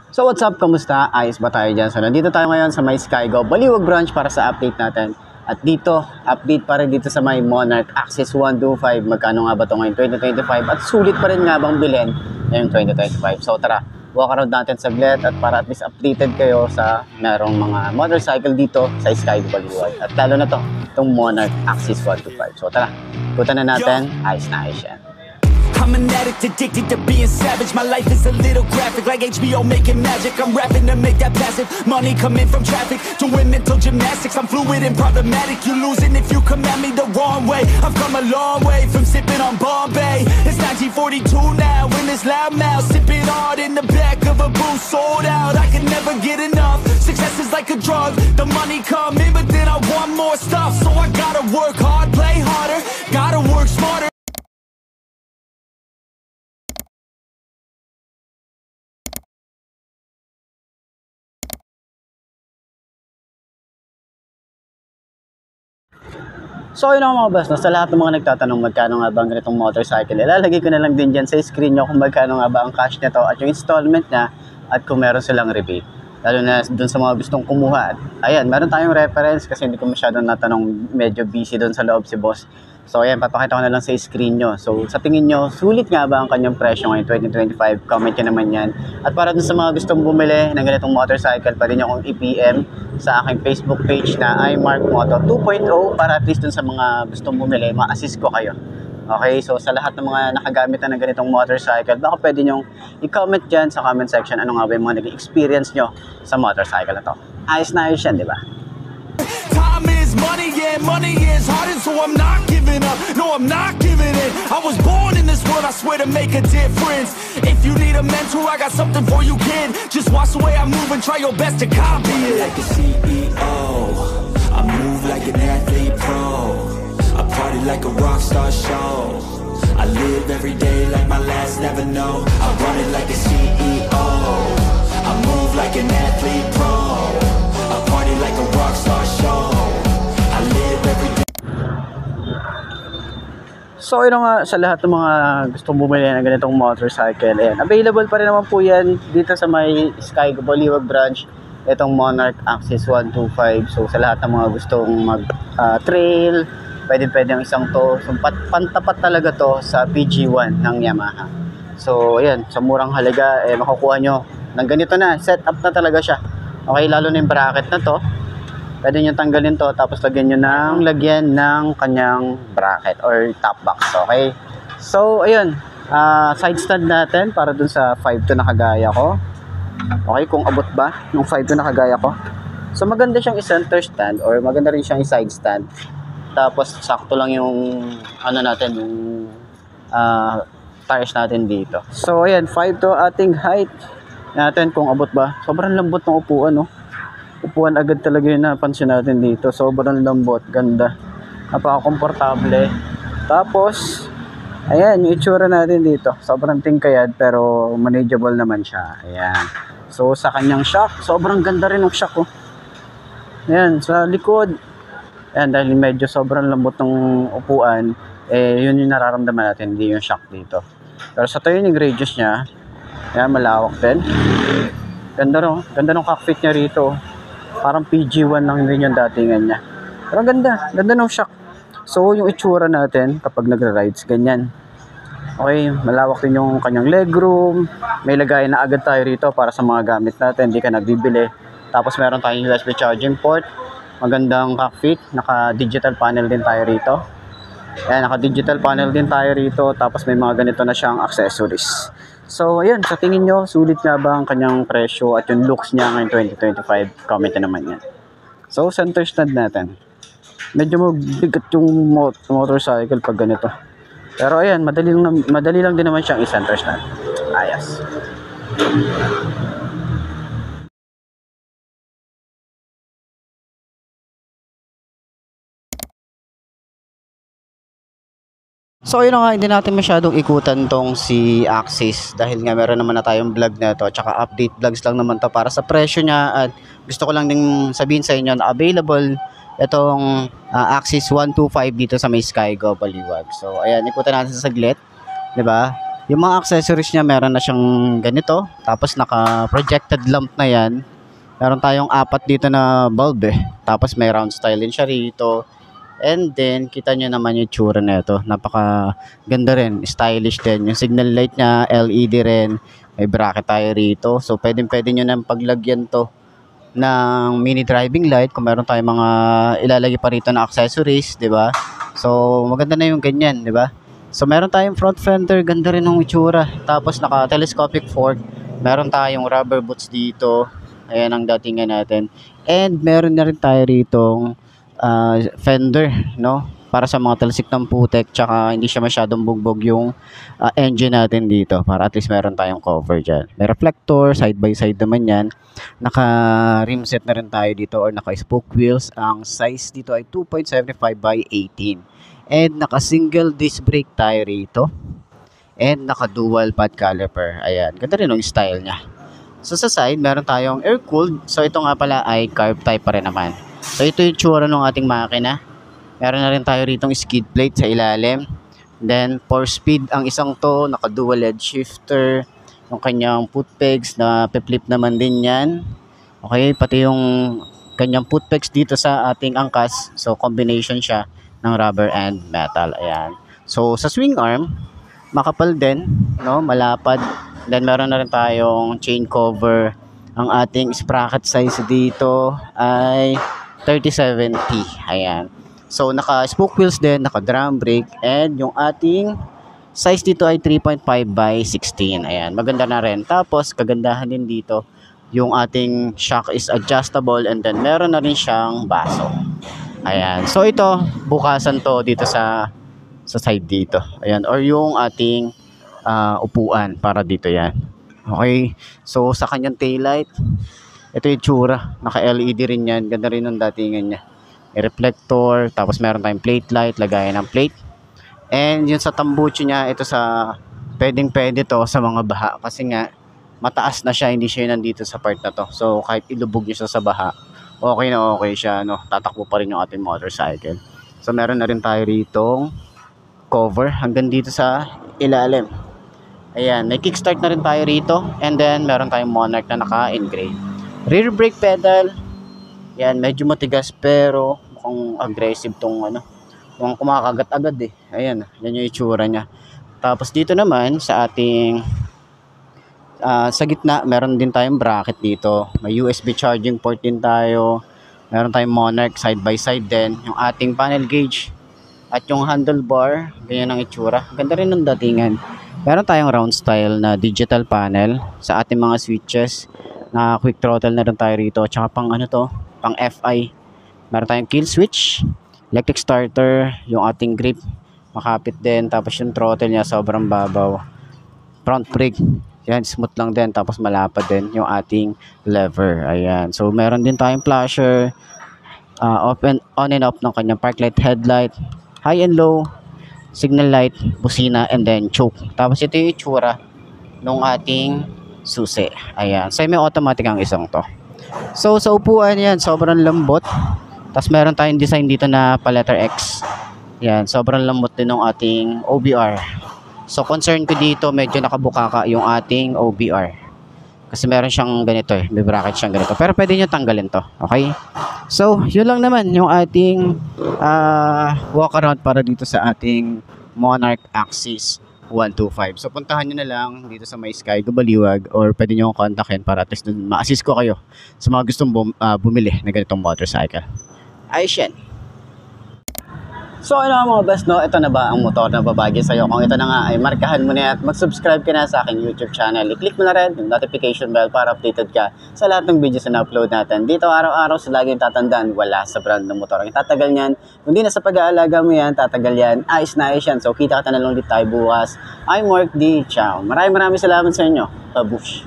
So what's up, kamusta? Ayos ba tayo dyan? So nandito tayo ngayon sa may Skygo Baliwag branch para sa update natin. At dito, update pa rin dito sa may Monarch Axis 125. Magkano nga ba ito ngayon 2025? At sulit pa rin nga bang bilhin ngayong 2025? So tara, walk around natin saglit at para at least updated kayo sa merong mga motorcycle dito sa Skygo Baliwag. At lalo na to, itong Monarch Axis 125. So tara, ikutan na natin. Ayos na ayos yan. I'm an addict, addicted to being savage. My life is a little graphic, like HBO making magic. I'm rapping to make that passive money coming from traffic, doing mental gymnastics. I'm fluid and problematic. You losing if you come at me the wrong way. I've come a long way from sipping on Bombay. It's 1942 now, in this loud mouth, sipping hard in the back of a booth, sold out. I can never get enough. Success is like a drug. The money come in, but then I want more stuff. So I gotta work hard, play harder, gotta work smarter. So yun mga boss, no? Sa lahat ng mga nagtatanong magkano nga ba ang ganitong motorcycle, ilalagay ko na lang din dyan sa screen nyo kung magkano nga ba ang cash nito at yung installment niya at kung meron silang rebate. Lalo na dun sa mga gustong kumuha. Ayan, meron tayong reference kasi hindi ko masyadong natanong, medyo busy dun sa loob si boss. So ayan, papakita ko na lang sa screen nyo. So sa tingin nyo, sulit nga ba ang kanyang presyo ngayon 2025? Comment nyo naman yan. At para dun sa mga gustong bumili ng ganitong motorcycle, pwede nyo akong i-PM sa aking Facebook page na iMarkMoto 2.0 para at least dun sa mga gustong bumili, ma-assist ko kayo. Okay, so sa lahat ng mga nakagamit na ng ganitong motorcycle, baka pwede nyong i-comment dyan sa comment section ano nga ba yung mga naging experience nyo sa motorcycle na to. Ayos na ayos yan, di ba? Time is money and money is harder, so I'm not giving up. No, I'm not giving in. I was born in this world, I swear, to make a difference. If you need a mentor, I got something for you, kid. Just watch the way I move and try your best to copy it. Like a CEO, I move like an athlete pro. I party like a rock star show. I live every day like my last, never know. I run it like a CEO. I move like an athlete pro. I party like a rock star show. I live every day. So yun nga, sa lahat ng mga gustong bumili ng ganitong motorcycle, ayan, available pa rin naman po yan dito sa may Skygo Baliwag branch, itong Monarch Axis 125. So sa lahat ng mga gustong mag trail, pwede ang isang to. So pantapat talaga to sa PG1 ng Yamaha. So ayan, sa murang halaga makukuha nyo ng ganito na, set up na talaga siya. Okay, lalo na yung bracket na to, pwede nyo tanggalin to tapos lagyan nyo ng lagyan ng kanyang bracket or top box. Okay, so ayun, side stand natin para dun sa 5.2 na kagaya ko. Okay, kung abot ba yung 5.2 na kagaya ko. So maganda siyang i-center stand or maganda rin siyang i-side stand. Tapos sakto lang yung ano natin, yung tires natin dito. So ayan, 5.2 ating height natin, kung abot ba. Sobrang lambot ng upuan, no? Upuan agad talaga yung napansin natin dito. Sobrang lambot, ganda, napaka-komportable. Tapos ayan, yung itsura natin dito, sobrang tingkayad pero manageable naman siya. Ayan, so sa kanyang shock, sobrang ganda rin ng shock, oh. Ayan, sa likod, ayan, dahil medyo sobrang lambot ng upuan, yun yung nararamdaman natin, hindi yung shock dito. Pero sa turning radius niya, ayan, malawak din. Ganda rin, ganda ng cockpit niya rito. Parang PG1 lang din yung datingan niya. Pero ganda ng shock. So yung itsura natin kapag nagra-rides, ganyan. Okay, malawak din yung kanyang legroom. May lagay na agad tayo rito para sa mga gamit natin, hindi ka nagbibili. Tapos meron tayong USB charging port. Magandang cockpit, naka-digital panel din tayo rito. Ayan, naka-digital panel din tayo rito. Tapos may mga ganito na siyang accessories. So ayan, sa tingin nyo, sulit nga ba ang kanyang presyo at yung looks niya ngayong 2025? Comment na naman yan. So center stand natin, medyo mabigat yung motorcycle pag ganito. Pero ayan, madali lang din naman siyang i-center stand. Ayos. So yun nga, hindi natin masyadong ikutan tong si Axis dahil nga meron naman na tayong vlog na to, tsaka update vlogs lang naman to para sa presyo niya. At gusto ko lang ding sabihin sa inyo na available itong Axis 125 dito sa may Skygo Baliwag. So ayan, ikutan natin sa saglit, 'di ba? Yung mga accessories niya, meron na siyang ganito. Tapos naka-projected lamp na yan. Meron tayong 4 dito na bulb eh. Tapos may round style din siya rito. And then, kita nyo naman yung tsura na ito. Napaka ganda rin. Stylish din. Yung signal light niya, LED rin. May bracket tayo rito. So, pwede nyo nang paglagyan to ng mini driving light. Kung meron tayong mga ilalagay pa rito na accessories, di ba? So, maganda na yung ganyan, di ba? So, meron tayong front fender. Ganda rin ng itsura. Tapos, naka-telescopic fork. Meron tayong rubber boots dito. Ayan ang datingan natin. And, meron na rin tayo ritong fender, no, para sa mga talsik ng putek, tsaka hindi siya masyadong bugbog yung engine natin dito, para at least meron tayong cover dyan. May reflector, side by side naman yan. Naka rim set na rin tayo dito, or naka spoke wheels. Ang size dito ay 2.75 by 18, and naka single disc brake tayo rito, and naka dual pad caliper. Ayan, ganda rin yung style nya. So sa side, meron tayong air cooled. So ito nga pala ay carb type pa rin naman. So ito yung tsura ng ating makina. Meron na rin tayo ritong skid plate sa ilalim. Then 4 speed ang isang to, naka dual LED shifter. Yung kanyang foot pegs na pe-flip naman din yan. Okay, pati yung kanyang foot pegs dito sa ating angkas. So combination siya ng rubber and metal. Ayan. So sa swing arm, makapal din, no, malapad. Then meron na rin tayong chain cover. Ang ating sprocket size dito ay 3070. Ayan. So, naka-spoke wheels din, naka-drum brake, and yung ating size dito ay 3.5 by 16. Ayan, maganda na rin. Tapos, kagandahan din dito, yung ating shock is adjustable, and then meron na rin siyang baso. Ayan. So, ito, bukasan to dito sa side dito. Ayan, or yung ating upuan para dito yan. Okay. So, sa kanyang taillight, ito yung tsura. Naka-LED rin yan. Ganda rin yung datingan niya. May reflector. Tapos meron tayong plate light. Lagayan ng plate. And yun sa tambucho niya, ito sa pwedeng-pwede to sa mga baha. Kasi nga, mataas na siya. Hindi siya nandito sa part na to. So, kahit ilubog niyo siya sa baha, okay na okay siya. No? Tatakbo pa rin yung ating motorcycle. So, meron na rin tayo ritong cover hanggang dito sa ilalim. Ayan. May kickstart na rin tayo rito. And then, meron tayong Monarch na naka-engrave. Rear brake pedal, yan, medyo matigas pero mukhang aggressive tong mukhang kumakagat agad eh. Ayan, yan yung itsura niya. Tapos dito naman sa ating sa gitna, meron din tayong bracket dito. May USB charging port din tayo. Meron tayong Monarch side by side din. Yung ating panel gauge at yung handlebar, ganyan ang itsura. Ganda rin ng datingan. Meron tayong round style na digital panel sa ating mga switches. Na quick throttle na rin tayo rito. Tsaka pang pang FI. Meron tayong kill switch, electric starter, yung ating grip makapit din. Tapos yung throttle niya sobrang babaw. Front brake, yan, smooth lang din. Tapos malapad din yung ating lever. Ayan. So meron din tayong flasher, on and off ng kanyang park light, headlight, high and low, signal light, busina, and then choke. Tapos ito yung itsura nung ating susi. Ayan. Semi-automatic ang isang to. So, sa upuan yan, sobrang lambot. Tapos, meron tayong design dito na pa letter X. Yan. Sobrang lambot din ng ating OBR. So, concern ko dito, medyo nakabukaka yung ating OBR. Kasi meron siyang ganito eh. May bracket siyang ganito. Pero pwede nyo tanggalin to. Okay? So, yun lang naman yung ating walk around para dito sa ating Monarch Axis 125. So, puntahan nyo na lang dito sa May Sky, Gubaliwag, or pwede nyo akong kontakin para at least ma-assist ko kayo sa mga gustong bumili na ganitong motorcycle. Ayos yan. So ano mga best, no? Ito na ba ang motor na babagay sa'yo? Kung ito na nga ay markahan mo na at mag-subscribe ka na sa aking YouTube channel. I-click mo na rin yung notification bell para updated ka sa lahat ng videos na upload natin. Dito araw-araw sa laging tatandaan, wala sa brand ng motor. Ang tatagal niyan, hindi na sa pag-aalaga mo yan, tatagal yan, ayos na ayos yan. So kita ka na lang ulit tayo bukas. I'm Mark D. Ciao. Maraming salamat sa inyo. Babush.